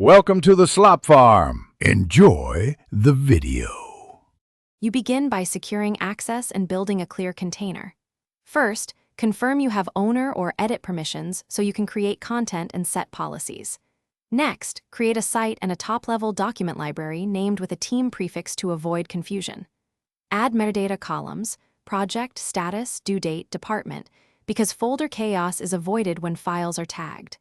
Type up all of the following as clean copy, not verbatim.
Welcome to the Slop Farm. Enjoy the video. You begin by securing access and building a clear container. First, confirm you have owner or edit permissions so you can create content and set policies. Next, create a site and a top-level document library named with a team prefix to avoid confusion. Add metadata columns, project, status, due date, department, because folder chaos is avoided when files are tagged.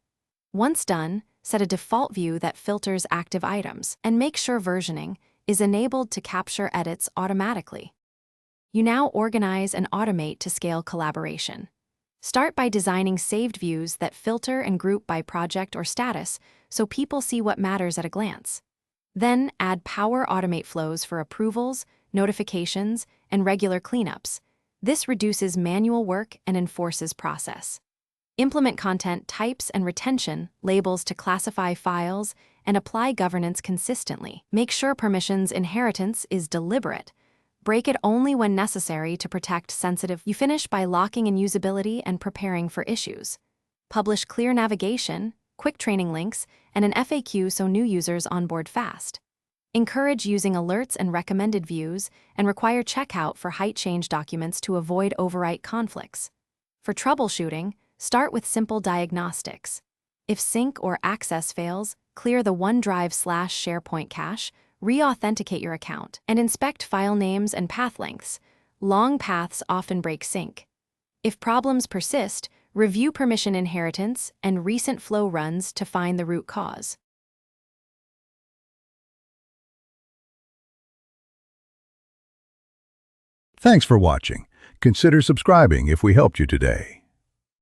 Once done, set a default view that filters active items, and make sure versioning is enabled to capture edits automatically. You now organize and automate to scale collaboration. Start by designing saved views that filter and group by project or status so people see what matters at a glance. Then add Power Automate flows for approvals, notifications, and regular cleanups. This reduces manual work and enforces process. Implement content types and retention labels to classify files and apply governance consistently. Make sure permissions inheritance is deliberate. Break it only when necessary to protect sensitive. You finish by locking in usability and preparing for issues. Publish clear navigation, quick training links, and an FAQ so new users onboard fast. Encourage using alerts and recommended views, and require checkout for height change documents to avoid overwrite conflicts. For troubleshooting, start with simple diagnostics. If sync or access fails, clear the OneDrive/SharePoint cache, re-authenticate your account, and inspect file names and path lengths. Long paths often break sync. If problems persist, review permission inheritance and recent flow runs to find the root cause. Thanks for watching. Consider subscribing if we helped you today.